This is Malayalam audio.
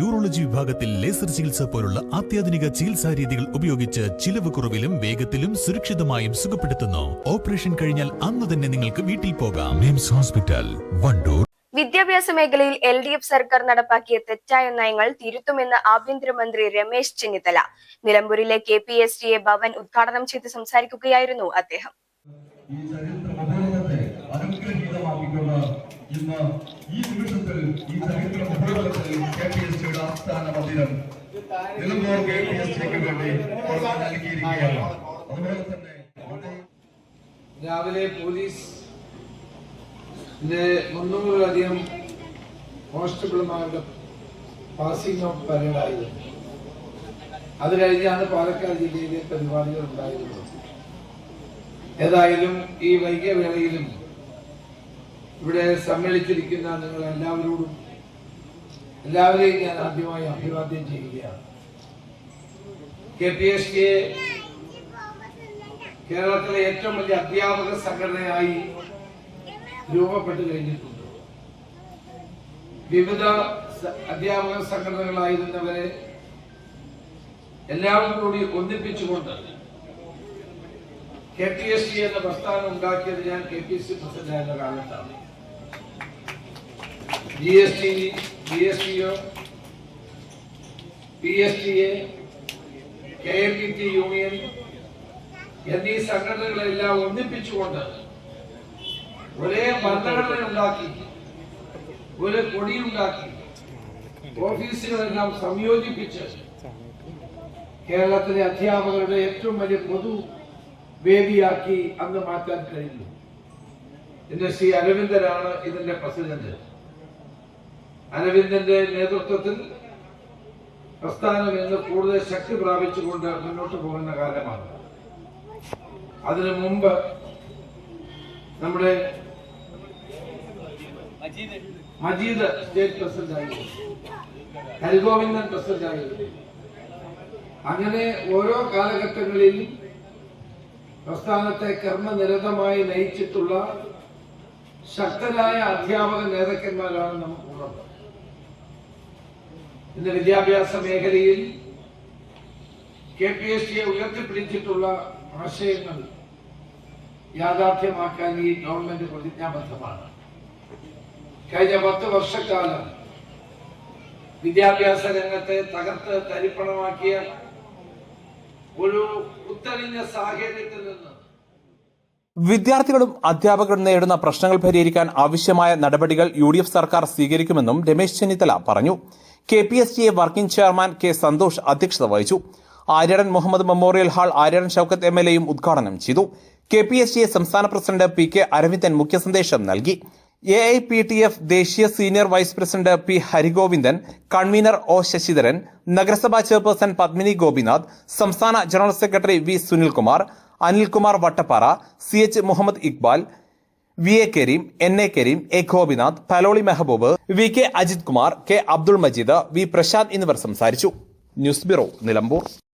യൂറോളജി വിഭാഗത്തിൽ ലേസർ ചികിത്സ പോലുള്ള അത്യാധുനിക ചികിത്സാ രീതികൾ ഉപയോഗിച്ച് ചിലവ് കുറവിലും വേഗത്തിലും സുരക്ഷിതമായും സുഖപ്പെടുത്തുന്നു. ഓപ്പറേഷൻ കഴിഞ്ഞാൽ അന്ന് തന്നെ നിങ്ങൾക്ക് വീട്ടിൽ പോകാം. മിംസ് ഹോസ്പിറ്റൽ, വണ്ടൂർ. വിദ്യാഭ്യാസ മേഖലയിൽ LDF സർക്കാർ നടപ്പാക്കിയ തെറ്റായ നയങ്ങൾ തിരുത്തുമെന്ന് ആഭ്യന്തരമന്ത്രി രമേശ് ചെന്നിത്തല നിലമ്പൂരിലെ KPSTA ഭവൻ ഉദ്ഘാടനം ചെയ്ത് സംസാരിക്കുകയായിരുന്നു അദ്ദേഹം. ഇന്ന് ഈ നിമിഷത്തിൽ ഈ ചരിത്ര മുഹൂർത്തത്തിൽ KPSTയുടെ ആസ്ഥാന മന്ദിരം നിലമ്പൂർ KPSTക്ക് വേണ്ടി നൽകിയിരിക്കുകയാണ്. അതുപോലെ തന്നെ രാവിലെ പോലീസ് 300-ലധികം കോൺസ്റ്റബിൾമാരുടെ പാസിംഗ് ഔട്ട് പരേഡായിരുന്നു. അത് കഴിഞ്ഞാണ് പാലക്കാട് ജില്ലയിലെ പരിപാടികൾ ഉണ്ടായിരുന്നത്. ഏതായാലും ഈ വൈകിയ വേളയിലും ഇവിടെ സമ്മേളിച്ചിരിക്കുന്ന നിങ്ങൾ എല്ലാവരെയും ഞാൻ ആദ്യമായി അഭിവാദ്യം ചെയ്യുകയാണ്. KPSTA കേരളത്തിലെ ഏറ്റവും വലിയ അധ്യാപക സംഘടനയായി രൂപപ്പെട്ടു കഴിഞ്ഞിട്ടുണ്ട്. വിവിധ അധ്യാപക സംഘടനകളായിരുന്നവരെ എല്ലാവരും കൂടി ഒന്നിപ്പിച്ചുകൊണ്ട് KPSTA എന്ന പ്രസ്ഥാനം ഉണ്ടാക്കിയത് ഞാൻ KPSC പ്രസിഡന്റായിരുന്ന കാലത്താണ്. GST, GSTO, PSTA, KMPT union എന്നീ സംഘടനകളെല്ലാം ഒന്നിപ്പിച്ചുകൊണ്ട് ഒരേ ഭരണഘടന ഉണ്ടാക്കി, ഒരു കൊടിയുണ്ടാക്കി, ഓഫീസുകളെല്ലാം സംയോജിപ്പിച്ച് കേരളത്തിലെ അധ്യാപകരുടെ ഏറ്റവും വലിയ പൊതു വേദിയാക്കി അന്ന് മാറ്റാൻ കഴിഞ്ഞു. ഇന്ന് ശ്രീ അരവിന്ദനാണ് ഇതിന്റെ പ്രസിഡന്റ്. അരവിന്ദന്റെ നേതൃത്വത്തിൽ പ്രസ്ഥാനം ഇന്ന് കൂടുതൽ ശക്തി പ്രാപിച്ചുകൊണ്ട് മുന്നോട്ട് പോകുന്ന കാലമാണ്. അതിനു മുമ്പ് നമ്മുടെ മജീദ് സ്റ്റേറ്റ് പ്രസിഡന്റ് ആയിരുന്നു, ഹരിഗോവിന്ദൻ പ്രസിഡന്റ് ആയിരുന്നു. അങ്ങനെ ഓരോ കാലഘട്ടങ്ങളിലും പ്രസ്ഥാനത്തെ കർമ്മനിരതമായി നയിച്ചിട്ടുള്ള ശക്തരായ അധ്യാപക നേതാക്കന്മാരാണ് നമുക്കുള്ളത്. ഇന്ന് വിദ്യാഭ്യാസ മേഖലയിൽ KPSTA ഉയർത്തിപ്പിടിച്ചിട്ടുള്ള ആശയങ്ങൾ യാഥാർത്ഥ്യമാക്കാൻ ഈ ഗവൺമെന്റ് പ്രതിജ്ഞാബദ്ധമാണ്. കഴിഞ്ഞ 10 വർഷക്കാലം വിദ്യാഭ്യാസ രംഗത്തെ തകർത്ത് തരിപ്പണമാക്കിയ ഒരു ഉത്തരഞ്ഞ സാഹചര്യത്തിൽ നിന്ന് വിദ്യാർത്ഥികളും അധ്യാപകരും നേരിടുന്ന പ്രശ്നങ്ങൾ പരിഹരിക്കാൻ ആവശ്യമായ നടപടികൾ UDF സർക്കാർ സ്വീകരിക്കുമെന്നും രമേശ് ചെന്നിത്തല പറഞ്ഞു. KPSTA working chairman K. Santhosh അധ്യക്ഷത വഹിച്ചു. ആര്യടൻ മുഹമ്മദ് മെമ്മോറിയൽ ഹാൾ ആര്യടൻ ഷൌക്കത്ത് MLAയും ഉദ്ഘാടനം ചെയ്തു. KPSTA സംസ്ഥാന പ്രസിഡന്റ് PK അരവിന്ദൻ മുഖ്യസന്ദേശം നൽകി. AIPTF ദേശീയ senior vice president P. Harigovindan, convener O. Sasidharan, നഗരസഭാ ചെയർപേഴ്സൺ പത്മിനി ഗോപിനാഥ്, സംസ്ഥാന general secretary V. Sunilkumar, Anilkumar Vattappara, CH Muhammad Iqbal, VA Kareem, NA Kareem, A. Gopinath, Paloli Mehaboob, VK Ajith Kumar, K. Abdul Majeed, V. Prasanth എന്നിവർ സംസാരിച്ചു. News bureau, Nilambur.